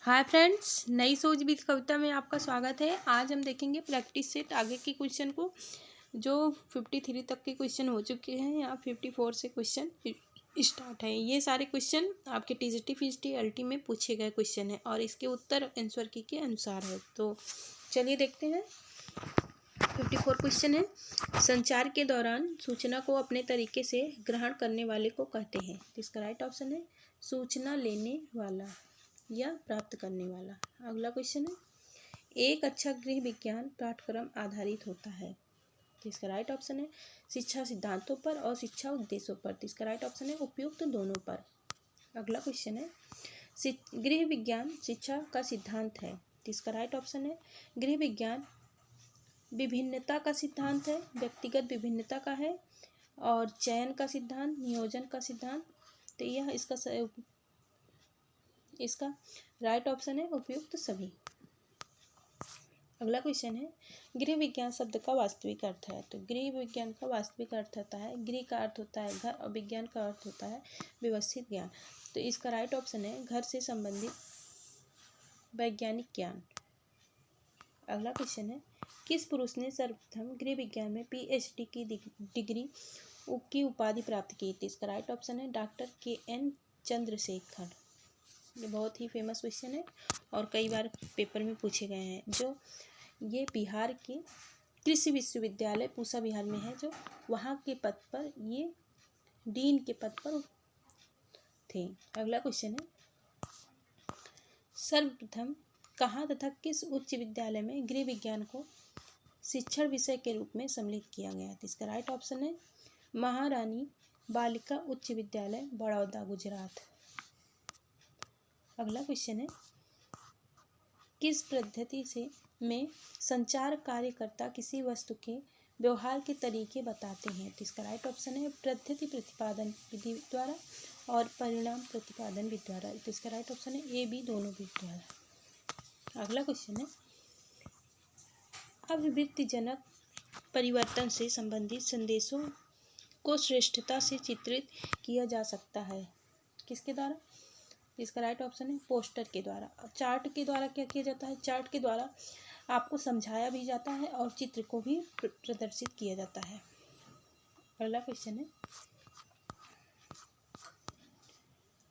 Hi friends, नई सोच with कविता में आपका स्वागत है। आज हम देखेंगे प्रैक्टिस सेट आगे के क्वेश्चन को, जो 53 तक के क्वेश्चन हो चुके हैं। यहाँ 54 से क्वेश्चन स्टार्ट है। ये सारे क्वेश्चन आपके टीजीटी पीजीटी एलटी में पूछे गए क्वेश्चन है और इसके उत्तर आंसर की के अनुसार है। तो चलिए देखते हैं। 54 क्वेश्चन है। संचार के दौरान सूचना को अपने तरीके से ग्रहण करने वाले को कहते हैं। तो इसका राइट ऑप्शन है सूचना लेने वाला या प्राप्त करने वाला। अगला क्वेश्चन है, एक अच्छा गृह विज्ञान पाठ्यक्रम आधारित होता है। तो इसका राइट ऑप्शन है शिक्षा सिद्धांतों पर और शिक्षा उद्देश्यों पर। तो इसका राइट ऑप्शन है उपयुक्त दोनों पर। अगला क्वेश्चन है, गृह विज्ञान शिक्षा का सिद्धांत है। तो इसका राइट ऑप्शन है गृह विज्ञान विभिन्नता का सिद्धांत है, व्यक्तिगत विभिन्नता का है और चयन का सिद्धांत, नियोजन का सिद्धांत। तो यह इसका राइट ऑप्शन है उपयुक्त सभी। अगला क्वेश्चन है, गृह विज्ञान शब्द का वास्तविक अर्थ है। तो गृह विज्ञान का वास्तविक अर्थ होता है, गृह का अर्थ होता है घर और विज्ञान का अर्थ होता है व्यवस्थित ज्ञान। तो इसका राइट ऑप्शन है घर से संबंधित वैज्ञानिक ज्ञान। अगला क्वेश्चन है, किस पुरुष ने सर्वप्रथम गृह विज्ञान में पीएचडी की डिग्री की उपाधि प्राप्त की? तो इसका राइट ऑप्शन है डॉक्टर KN चंद्रशेखर। ये बहुत ही फेमस क्वेश्चन है और कई बार पेपर में पूछे गए हैं। जो ये बिहार के कृषि विश्वविद्यालय पूसा बिहार में है, जो वहाँ के पद पर ये डीन के पद पर थे। अगला क्वेश्चन है, सर्वप्रथम कहाँ तथा किस उच्च विद्यालय में गृह विज्ञान को शिक्षण विषय के रूप में सम्मिलित किया गया? तो इसका राइट ऑप्शन है महारानी बालिका उच्च विद्यालय बड़ौदा गुजरात। अगला क्वेश्चन है, किस पद्धति से में संचार कार्यकर्ता किसी वस्तु के व्यवहार के तरीके बताते हैं? तो इसका राइट ऑप्शन है पद्धति प्रतिपादन विधि द्वारा और परिणाम प्रतिपादन विधि द्वारा। तो इसका राइट ऑप्शन है ए बी दोनों विधि द्वारा। अगला क्वेश्चन है, अभिवृत्तिजनक परिवर्तन से संबंधित संदेशों को श्रेष्ठता से चित्रित किया जा सकता है किसके द्वारा? इसका राइट ऑप्शन है पोस्टर के द्वारा। चार्ट के द्वारा क्या किया जाता है? चार्ट के द्वारा आपको समझाया भी जाता है और चित्र को भी प्रदर्शित किया जाता है। अगला क्वेश्चन है,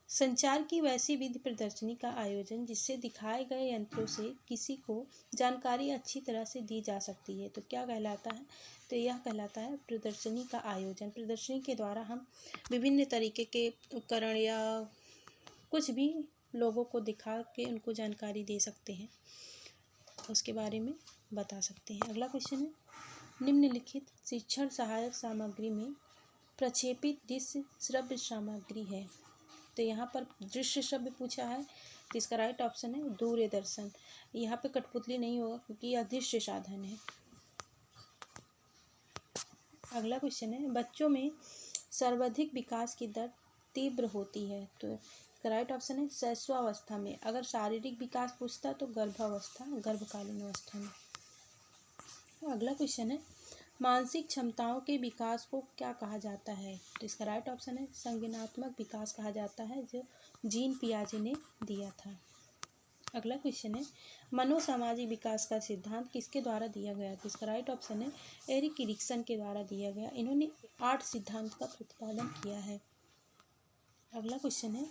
संचार की वैसी विधि प्रदर्शनी का आयोजन जिससे दिखाए गए यंत्रों से किसी को जानकारी अच्छी तरह से दी जा सकती है, तो क्या कहलाता है? तो यह कहलाता है प्रदर्शनी का आयोजन। प्रदर्शनी के द्वारा हम विभिन्न तरीके के उपकरण या कुछ भी लोगों को दिखा के उनको जानकारी दे सकते हैं, उसके बारे में बता सकते हैं। अगला क्वेश्चन है, निम्नलिखित शिक्षण सहायक सामग्री में प्रक्षेपित दृश्य श्रव्य सामग्री है। तो यहाँ पर दृश्य श्रव्य पूछा है, तो इसका राइट ऑप्शन है दूरदर्शन। यहाँ पे कठपुतली नहीं होगा क्योंकि यह दृश्य साधन है। अगला क्वेश्चन है, बच्चों में सर्वाधिक विकास की दर तीव्र होती है। तो राइट ऑप्शन है शैशवावस्था में। अगर शारीरिक विकास पूछता तो गर्भावस्था, गर्भकालीन अवस्था में। अगला क्वेश्चन है, मानसिक क्षमताओं के विकास को क्या कहा जाता है? तो इसका राइट ऑप्शन है संज्ञानात्मक विकास कहा जाता है, जो जीन पियाजे ने दिया था। अगला क्वेश्चन है, मनोसामाजिक विकास का सिद्धांत किसके द्वारा दिया गया? तो इसका राइट ऑप्शन है एरिक एरिक्सन के द्वारा दिया गया। इन्होंने 8 सिद्धांत का प्रतिपादन किया है। अगला क्वेश्चन है,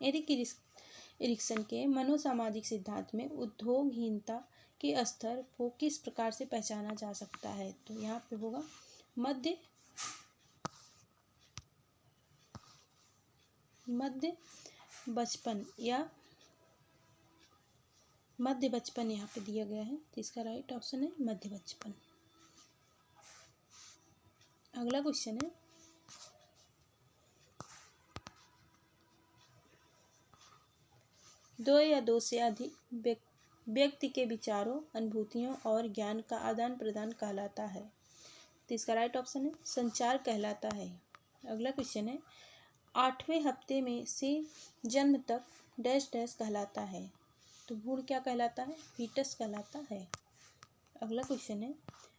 एरिक एरिक्सन के मनोसामाजिक सिद्धांत में उद्योगहीनता के स्तर को किस प्रकार से पहचाना जा सकता है? तो यहाँ पे होगा मध्य बचपन या मध्य बचपन यहाँ पे दिया गया है, तो इसका राइट ऑप्शन है मध्य बचपन। अगला क्वेश्चन है, दो या दो से अधिक व्यक्ति के विचारों, अनुभूतियों और ज्ञान का आदान प्रदान कहलाता है। तो इसका राइट ऑप्शन है संचार कहलाता है। अगला क्वेश्चन है, 8वें हफ्ते में से जन्म तक डैश डैश कहलाता है। तो भ्रूण क्या कहलाता है? फीटस कहलाता है। अगला क्वेश्चन है,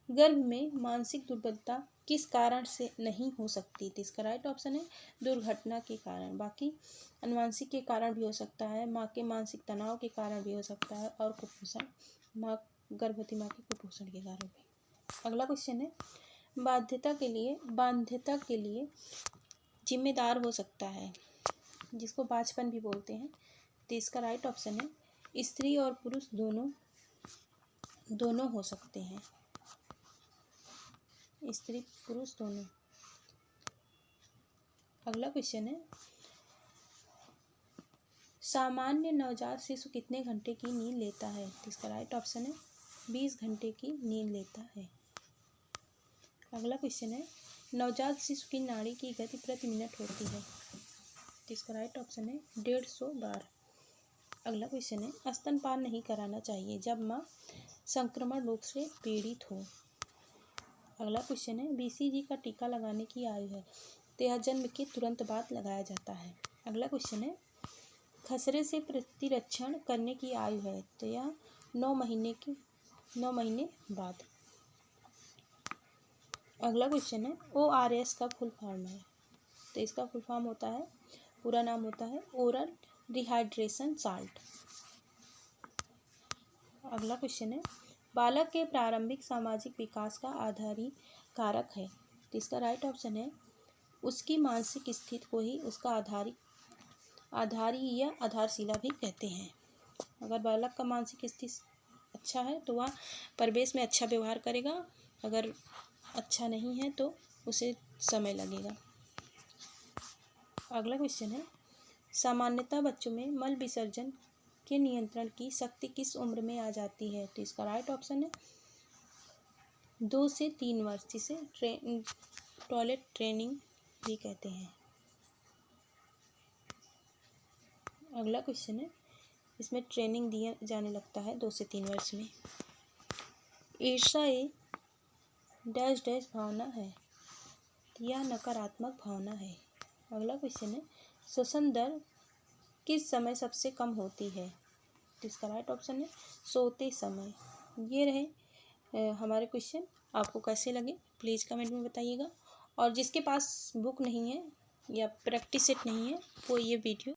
गर्भ में मानसिक दुर्बलता किस कारण से नहीं हो सकती? तो इसका राइट ऑप्शन है दुर्घटना के कारण। बाकी अनुवांशिक के कारण भी हो सकता है, माँ के मानसिक तनाव के कारण भी हो सकता है, और कुपोषण, गर्भवती माँ के कुपोषण के कारण भी। अगला क्वेश्चन है बाध्यता के लिए जिम्मेदार हो सकता है, जिसको बांझपन भी बोलते हैं। तो इसका राइट ऑप्शन है स्त्री और पुरुष दोनों हो सकते हैं, स्त्री पुरुष दोनों। अगला क्वेश्चन है सामान्य नवजात शिशु कितने घंटे की नींद लेता है? तो इसका राइट ऑप्शन है 20 घंटे की नींद लेता है। अगला क्वेश्चन है नवजात शिशु की नाड़ी की गति प्रति मिनट होती है? तो इसका राइट ऑप्शन है 150 बार। अगला क्वेश्चन है स्तनपान नहीं कराना चाहिए जब माँ संक्रमण रोग से पीड़ित हो। अगला क्वेश्चन है BCG का टीका लगाने की आयु है? तो यह जन्म के तुरंत बाद लगाया जाता है। अगला क्वेश्चन है खसरे से प्रतिरक्षण करने की आयु है? तो यह 9 महीने बाद। अगला क्वेश्चन है ORS का फुल फॉर्म है? तो इसका फुल फॉर्म होता है, पूरा नाम होता है ओरल रिहाइड्रेशन साल्ट। अगला क्वेश्चन है बालक के प्रारंभिक सामाजिक विकास का आधारी कारक है? तो इसका राइट ऑप्शन है उसकी मानसिक स्थिति को ही उसका आधारी या आधारशिला भी कहते हैं। अगर बालक का मानसिक स्थिति अच्छा है तो वह परिवेश में अच्छा व्यवहार करेगा, अगर अच्छा नहीं है तो उसे समय लगेगा। अगला क्वेश्चन है सामान्यतः बच्चों में मल विसर्जन के नियंत्रण की शक्ति किस उम्र में आ जाती है? तो इसका राइट ऑप्शन है 2 से 3 वर्ष, जिसे टॉयलेट ट्रेनिंग भी कहते हैं। अगला क्वेश्चन है इसमें ट्रेनिंग दिया जाने लगता है 2 से 3 वर्ष में। ईर्ष्या एक डैश डैश भावना है? यह नकारात्मक भावना है। अगला क्वेश्चन है श्वसन दर किस समय सबसे कम होती है? तो इसका राइट ऑप्शन है सोते समय। ये रहे हमारे क्वेश्चन। आपको कैसे लगे प्लीज़ कमेंट में बताइएगा, और जिसके पास बुक नहीं है या प्रैक्टिस सेट नहीं है वो ये वीडियो